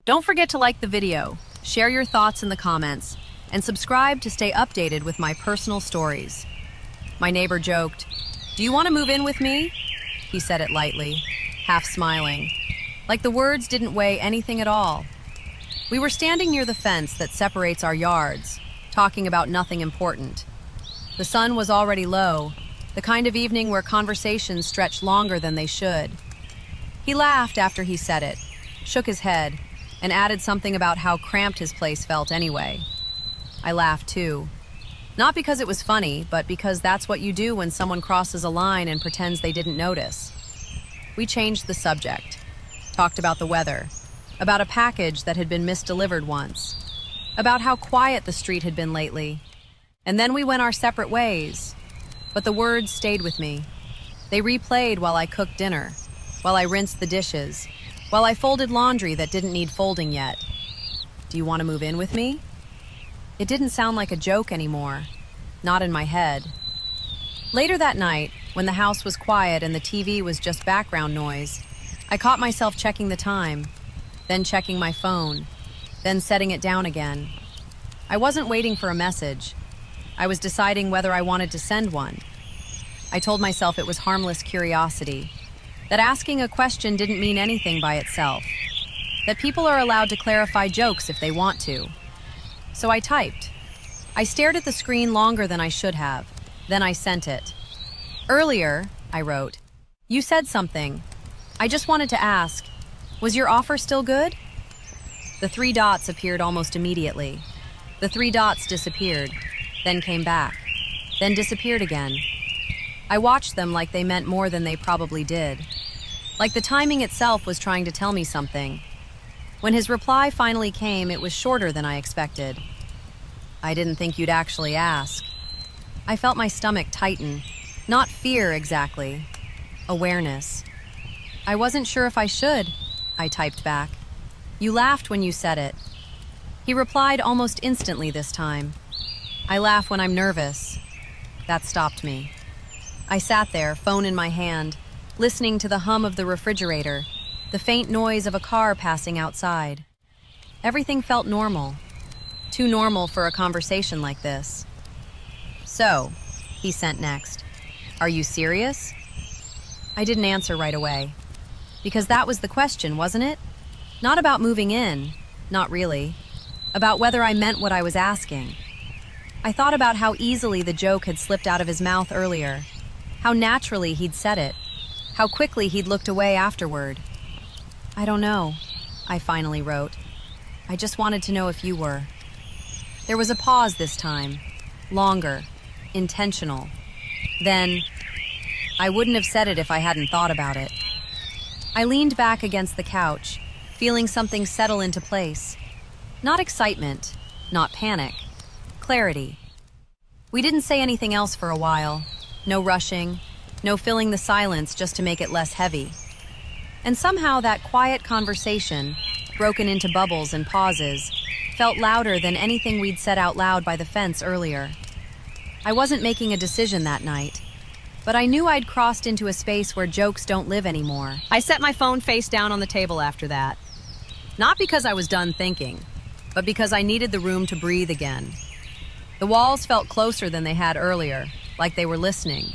Don't forget to like the video, share your thoughts in the comments, and subscribe to stay updated with my personal stories. My neighbor joked, "Do you want to move in with me?" He said it lightly, half smiling, like the words didn't weigh anything at all. We were standing near the fence that separates our yards, talking about nothing important. The sun was already low, the kind of evening where conversations stretch longer than they should. He laughed after he said it, shook his head, and added something about how cramped his place felt anyway. I laughed too. Not because it was funny, but because that's what you do when someone crosses a line and pretends they didn't notice. We changed the subject, talked about the weather, about a package that had been misdelivered once, about how quiet the street had been lately, and then we went our separate ways. But the words stayed with me. They replayed while I cooked dinner, while I rinsed the dishes, while I folded laundry that didn't need folding yet. "Do you want to move in with me?" It didn't sound like a joke anymore, not in my head. Later that night, when the house was quiet and the TV was just background noise, I caught myself checking the time, then checking my phone, then setting it down again. I wasn't waiting for a message. I was deciding whether I wanted to send one. I told myself it was harmless curiosity, that asking a question didn't mean anything by itself, that people are allowed to clarify jokes if they want to. So I typed. I stared at the screen longer than I should have. Then I sent it. "Earlier," I wrote, "you said something. I just wanted to ask, was your offer still good?" The 3 dots appeared almost immediately. The 3 dots disappeared, then came back, then disappeared again. I watched them like they meant more than they probably did. Like the timing itself was trying to tell me something. When his reply finally came, it was shorter than I expected. "I didn't think you'd actually ask." I felt my stomach tighten. Not fear exactly. Awareness. "I wasn't sure if I should," I typed back. "You laughed when you said it." He replied almost instantly this time. "I laugh when I'm nervous." That stopped me. I sat there, phone in my hand, listening to the hum of the refrigerator, the faint noise of a car passing outside. Everything felt normal. Too normal for a conversation like this. "So," he sent next, "are you serious?" I didn't answer right away. Because that was the question, wasn't it? Not about moving in, not really. About whether I meant what I was asking. I thought about how easily the joke had slipped out of his mouth earlier, how naturally he'd said it, how quickly he'd looked away afterward. "I don't know," I finally wrote. "I just wanted to know if you were." There was a pause this time, longer, intentional. Then, "I wouldn't have said it if I hadn't thought about it." I leaned back against the couch, feeling something settle into place. Not excitement, not panic, clarity. We didn't say anything else for a while. No rushing, no filling the silence just to make it less heavy. And somehow that quiet conversation, broken into bubbles and pauses, felt louder than anything we'd said out loud by the fence earlier. I wasn't making a decision that night, but I knew I'd crossed into a space where jokes don't live anymore. I set my phone face down on the table after that. Not because I was done thinking, but because I needed the room to breathe again. The walls felt closer than they had earlier, like they were listening.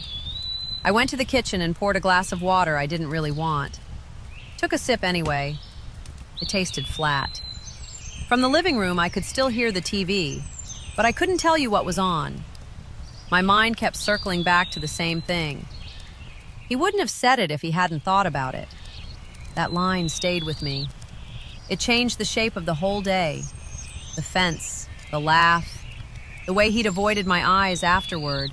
I went to the kitchen and poured a glass of water I didn't really want. Took a sip anyway. It tasted flat. From the living room, I could still hear the TV, but I couldn't tell you what was on. My mind kept circling back to the same thing. He wouldn't have said it if he hadn't thought about it. That line stayed with me. It changed the shape of the whole day. The fence, the laugh, the way he'd avoided my eyes afterward.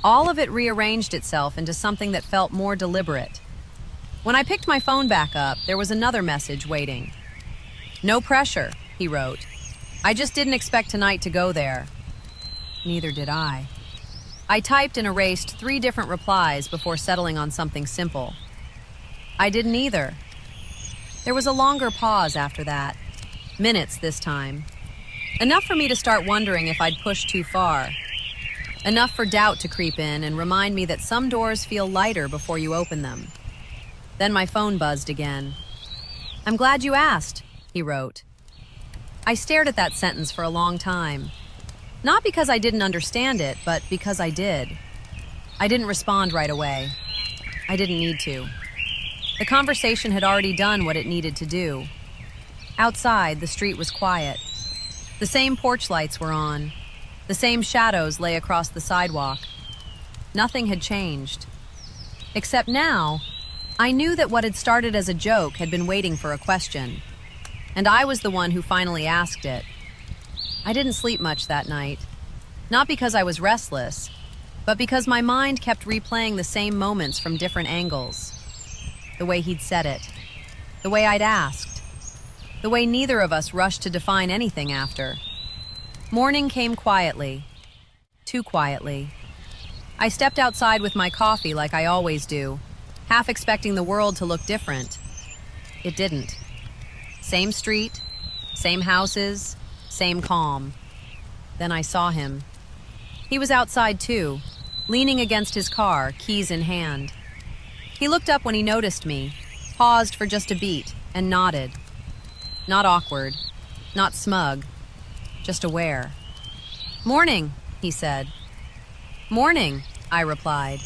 All of it rearranged itself into something that felt more deliberate. When I picked my phone back up, there was another message waiting. "No pressure," he wrote. "I just didn't expect tonight to go there." Neither did I. I typed and erased 3 different replies before settling on something simple. "I didn't either." There was a longer pause after that. Minutes this time. Enough for me to start wondering if I'd pushed too far. Enough for doubt to creep in and remind me that some doors feel lighter before you open them. Then my phone buzzed again. "I'm glad you asked," he wrote. I stared at that sentence for a long time. Not because I didn't understand it, but because I did. I didn't respond right away. I didn't need to. The conversation had already done what it needed to do. Outside, the street was quiet. The same porch lights were on. The same shadows lay across the sidewalk. Nothing had changed. Except now, I knew that what had started as a joke had been waiting for a question. And I was the one who finally asked it. I didn't sleep much that night. Not because I was restless, but because my mind kept replaying the same moments from different angles. The way he'd said it. The way I'd asked. The way neither of us rushed to define anything after. Morning came quietly. Too quietly. I stepped outside with my coffee like I always do, half expecting the world to look different. It didn't. Same street, same houses, same calm. Then I saw him. He was outside too, leaning against his car, keys in hand. He looked up when he noticed me, paused for just a beat, and nodded. Not awkward, not smug, just aware. "Morning," he said. "Morning," I replied.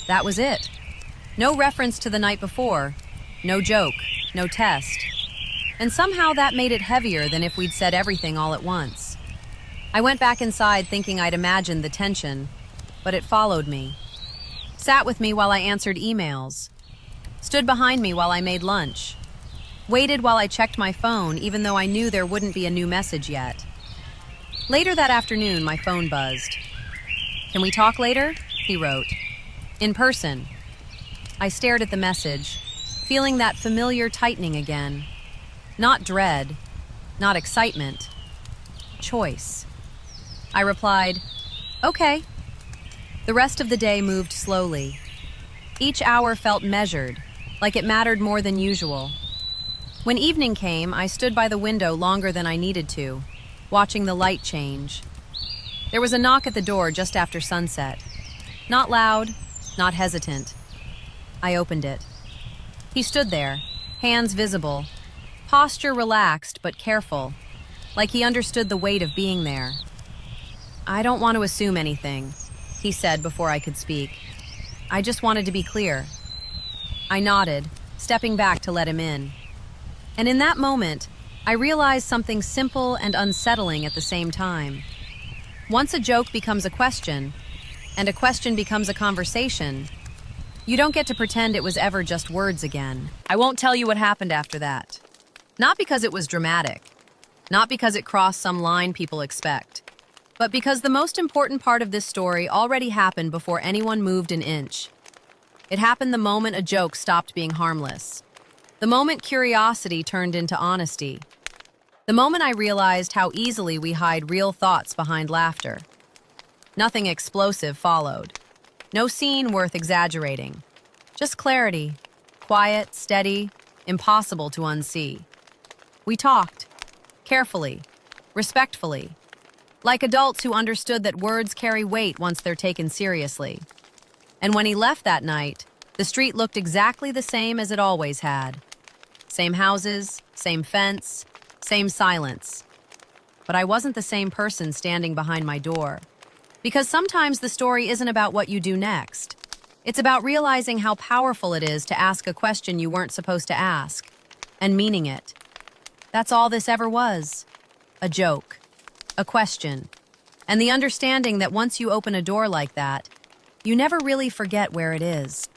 That was it. No reference to the night before, no joke, no test. And somehow that made it heavier than if we'd said everything all at once. I went back inside thinking I'd imagined the tension, but it followed me. Sat with me while I answered emails. Stood behind me while I made lunch. Waited while I checked my phone even though I knew there wouldn't be a new message yet. Later that afternoon, my phone buzzed. "Can we talk later?" he wrote. "In person." I stared at the message, feeling that familiar tightening again. Not dread, not excitement. Choice. I replied, "Okay." The rest of the day moved slowly. Each hour felt measured, like it mattered more than usual. When evening came, I stood by the window longer than I needed to, watching the light change. There was a knock at the door just after sunset. Not loud, not hesitant. I opened it. He stood there, hands visible, posture relaxed but careful, like he understood the weight of being there. "I don't want to assume anything," he said before I could speak. "I just wanted to be clear." I nodded, stepping back to let him in. And in that moment, I realized something simple and unsettling at the same time. Once a joke becomes a question, and a question becomes a conversation, you don't get to pretend it was ever just words again. I won't tell you what happened after that. Not because it was dramatic, not because it crossed some line people expect, but because the most important part of this story already happened before anyone moved an inch. It happened the moment a joke stopped being harmless. The moment curiosity turned into honesty. The moment I realized how easily we hide real thoughts behind laughter. Nothing explosive followed. No scene worth exaggerating. Just clarity. Quiet, steady, impossible to unsee. We talked. Carefully. Respectfully. Like adults who understood that words carry weight once they're taken seriously. And when he left that night, the street looked exactly the same as it always had. Same houses, same fence, same silence. But I wasn't the same person standing behind my door. Because sometimes the story isn't about what you do next. It's about realizing how powerful it is to ask a question you weren't supposed to ask, and meaning it. That's all this ever was. A joke. A question. And the understanding that once you open a door like that, you never really forget where it is.